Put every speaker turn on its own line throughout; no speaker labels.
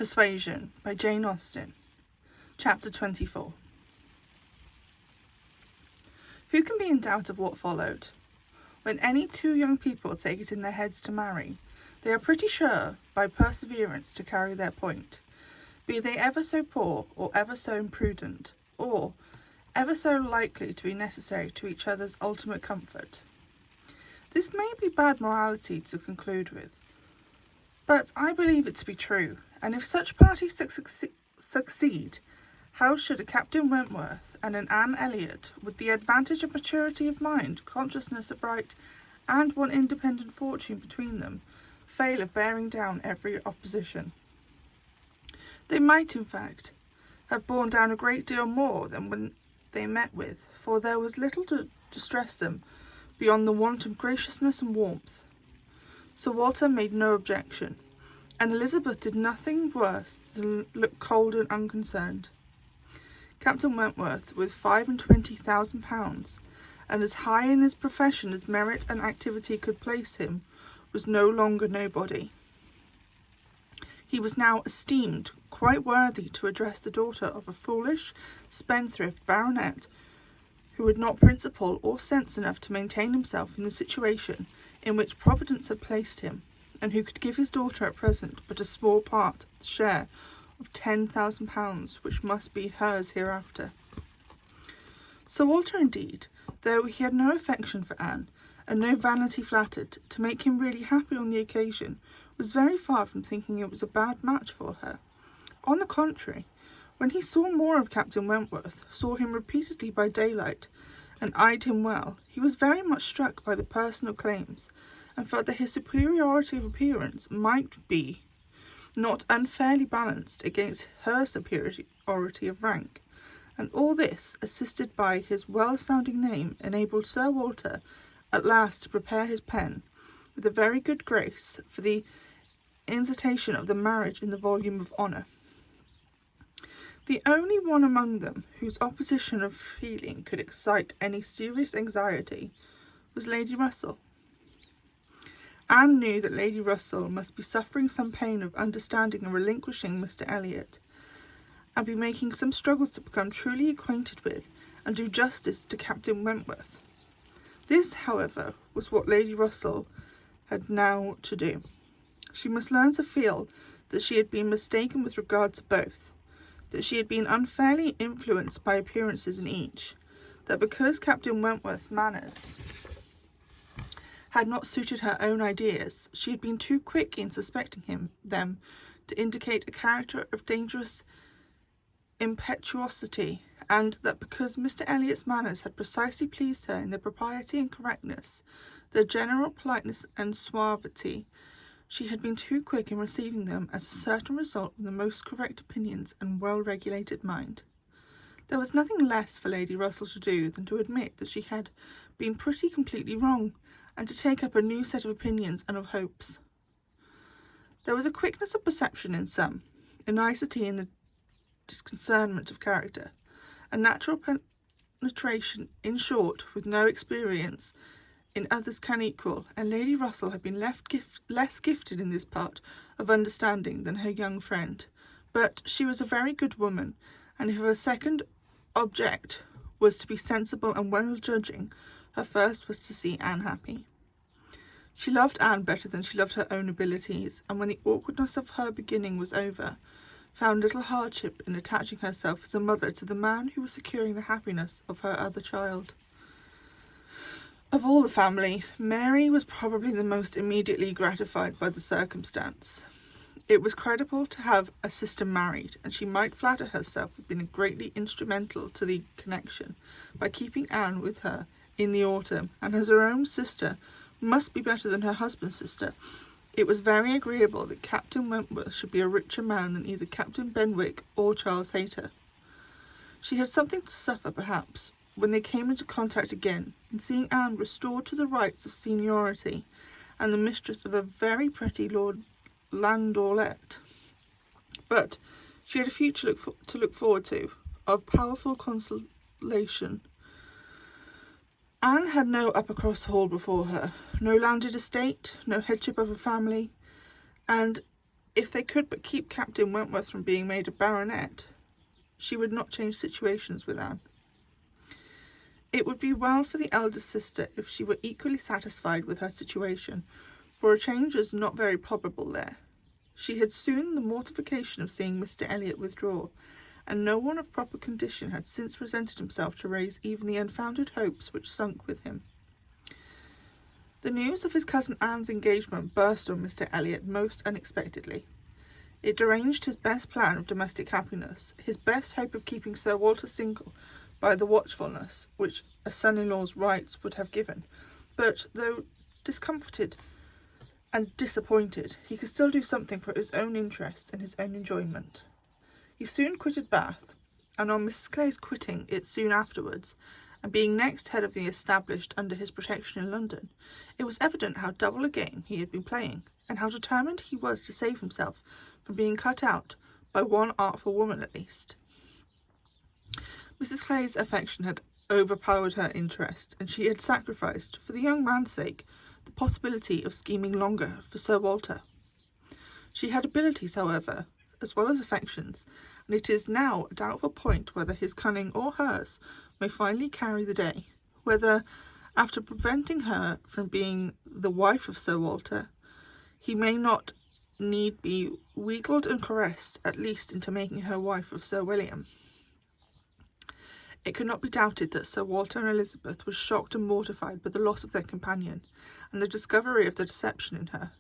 Persuasion by Jane Austen. Chapter 24. Who can be in doubt of what followed? When any two young people take it in their heads to marry, they are pretty sure, by perseverance, to carry their point, be they ever so poor, or ever so imprudent, or ever so likely to be necessary to each other's ultimate comfort. This may be bad morality to conclude with, but I believe it to be true, and if such parties succeed, how should a Captain Wentworth and an Anne Elliot, with the advantage of maturity of mind, consciousness of right, and one independent fortune between them, fail of bearing down every opposition? They might, in fact, have borne down a great deal more than when they met with, for there was little to distress them beyond the want of graciousness and warmth. Sir Walter made no objection, and Elizabeth did nothing worse than look cold and unconcerned. Captain Wentworth, with £25,000, and as high in his profession as merit and activity could place him, was no longer nobody. He was now esteemed quite worthy to address the daughter of a foolish, spendthrift baronet, who had not principle or sense enough to maintain himself in the situation in which Providence had placed him, and who could give his daughter at present but a small part of the share of £10,000 which must be hers hereafter. Sir Walter, indeed, though he had no affection for Anne, and no vanity flattered to make him really happy on the occasion, was very far from thinking it was a bad match for her. On the contrary, when he saw more of Captain Wentworth, saw him repeatedly by daylight, and eyed him well, he was very much struck by the personal claims, and felt that his superiority of appearance might be not unfairly balanced against her superiority of rank, and all this, assisted by his well-sounding name, enabled Sir Walter at last to prepare his pen, with a very good grace, for the insertion of the marriage in the volume of honour. The only one among them whose opposition of feeling could excite any serious anxiety was Lady Russell. Anne knew that Lady Russell must be suffering some pain of understanding and relinquishing Mr. Elliot, and be making some struggles to become truly acquainted with and do justice to Captain Wentworth. This, however, was what Lady Russell had now to do. She must learn to feel that she had been mistaken with regard to both, that she had been unfairly influenced by appearances in each, that because Captain Wentworth's manners had not suited her own ideas, she had been too quick in suspecting them to indicate a character of dangerous impetuosity, and that because Mr. Elliot's manners had precisely pleased her in their propriety and correctness, their general politeness and suavity, she had been too quick in receiving them as a certain result of the most correct opinions and well-regulated mind. There was nothing less for Lady Russell to do than to admit that she had been pretty completely wrong, and to take up a new set of opinions and of hopes. There was a quickness of perception in some, a nicety in the discernment of character, a natural penetration, in short, with no experience in others can equal, and Lady Russell had been less gifted in this part of understanding than her young friend. But she was a very good woman, and if her second object was to be sensible and well-judging, her first was to see Anne happy. She loved Anne better than she loved her own abilities, and when the awkwardness of her beginning was over, found little hardship in attaching herself as a mother to the man who was securing the happiness of her other child. Of all the family, Mary was probably the most immediately gratified by the circumstance. It was creditable to have a sister married, and she might flatter herself with being greatly instrumental to the connection, by keeping Anne with her in the autumn, and as her own sister must be better than her husband's sister, it was very agreeable that Captain Wentworth should be a richer man than either Captain Benwick or Charles Hayter. She had something to suffer, perhaps, when they came into contact again, in seeing Anne restored to the rights of seniority, and the mistress of a very pretty Lord Landaulet. But she had a future to look forward to, of powerful consolation. Anne had no Uppercross Hall before her, no landed estate, no headship of a family, and If they could but keep Captain Wentworth from being made a baronet, she would not change situations with Anne. It would be well for the eldest sister if she were equally satisfied with her situation, for a change is not very probable there. She had soon the mortification of seeing Mr. Elliot withdraw, and no one of proper condition had since presented himself to raise even the unfounded hopes which sunk with him. The news of his cousin Anne's engagement burst on Mr. Elliot most unexpectedly. It deranged his best plan of domestic happiness, his best hope of keeping Sir Walter single by the watchfulness which a son-in-law's rights would have given. But, though discomfited and disappointed, he could still do something for his own interest and his own enjoyment. He soon quitted Bath, and on Mrs. Clay's quitting it soon afterwards, and being next head of the established under his protection in London, it was evident how double a game he had been playing, and how determined he was to save himself from being cut out by one artful woman at least. Mrs. Clay's affection had overpowered her interest, and she had sacrificed, for the young man's sake, the possibility of scheming longer for Sir Walter. She had abilities, however, as well as affections, and it is now a doubtful point whether his cunning or hers may finally carry the day, whether, after preventing her from being the wife of Sir Walter, he may not need be wheedled and caressed at least into making her wife of Sir William. It could not be doubted that Sir Walter and Elizabeth were shocked and mortified by the loss of their companion, and the discovery of the deception in her.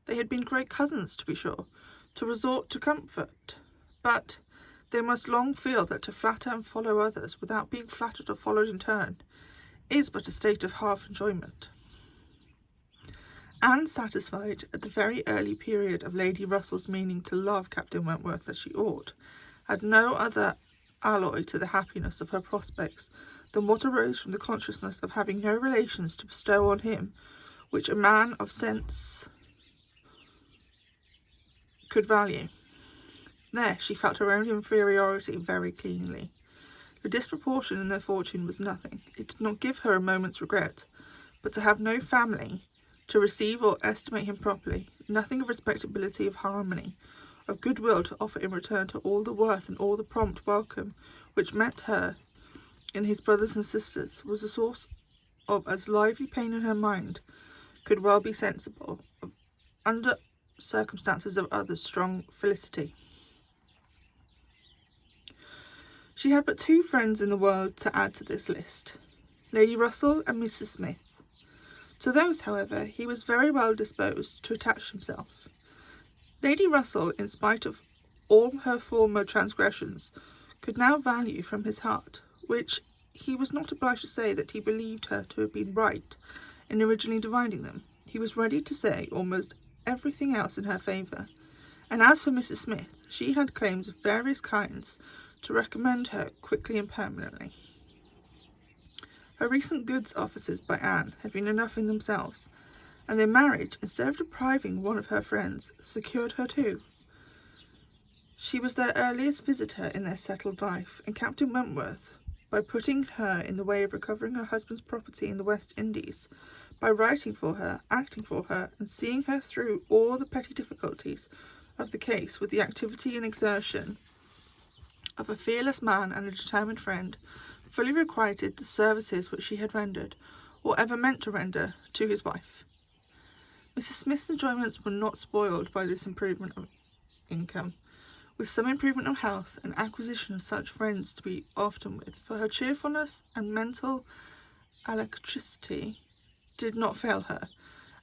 They had been great cousins, to be sure, to resort to comfort, but they must long feel that to flatter and follow others without being flattered or followed in turn is but a state of half enjoyment. Anne, satisfied at the very early period of Lady Russell's meaning to love Captain Wentworth as she ought, had no other alloy to the happiness of her prospects than what arose from the consciousness of having no relations to bestow on him which a man of sense could value. There she felt her own inferiority very keenly. The disproportion in their fortune was nothing. It did not give her a moment's regret, but to have no family to receive or estimate him properly, nothing of respectability, of harmony, of goodwill to offer in return to all the worth and all the prompt welcome which met her in his brothers and sisters, was a source of as lively pain in her mind could well be sensible of under circumstances of others strong felicity. She had but two friends in the world to add to this list, Lady Russell and Mrs. Smith. To those, however, he was very well disposed to attach himself. Lady Russell, in spite of all her former transgressions, could now value from his heart, which he was not obliged to say that he believed her to have been right in originally dividing them. He was ready to say almost everything else in her favour, and as for Mrs. Smith, she had claims of various kinds to recommend her quickly and permanently. Her recent goods offices by Anne had been enough in themselves, and their marriage, instead of depriving one of her friends, secured her two. She was their earliest visitor in their settled life, and Captain Wentworth, by putting her in the way of recovering her husband's property in the West Indies, by writing for her, acting for her, and seeing her through all the petty difficulties of the case with the activity and exertion of a fearless man and a determined friend, fully requited the services which she had rendered, or ever meant to render, to his wife. Mrs. Smith's enjoyments were not spoiled by this improvement of income, with some improvement of health and acquisition of such friends to be often with, for her cheerfulness and mental alacrity did not fail her,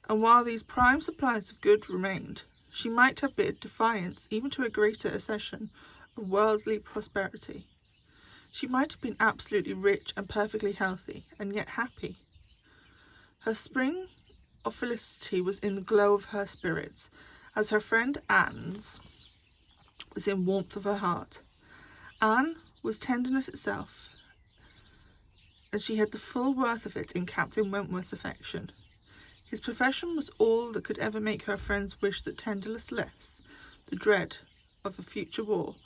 and while these prime supplies of good remained, she might have bid defiance even to a greater accession of worldly prosperity. She might have been absolutely rich and perfectly healthy, and yet happy. Her spring of felicity was in the glow of her spirits, as her friend Anne's was in warmth of her heart. Anne was tenderness itself, and she had the full worth of it in Captain Wentworth's affection. His profession was all that could ever make her friends wish that tenderness less, the dread of a future war,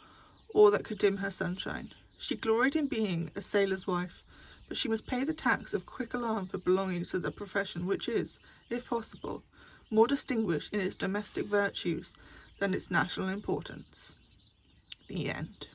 or that could dim her sunshine. She gloried in being a sailor's wife, but she must pay the tax of quick alarm for belonging to the profession which is, if possible, more distinguished in its domestic virtues than its national importance. The end.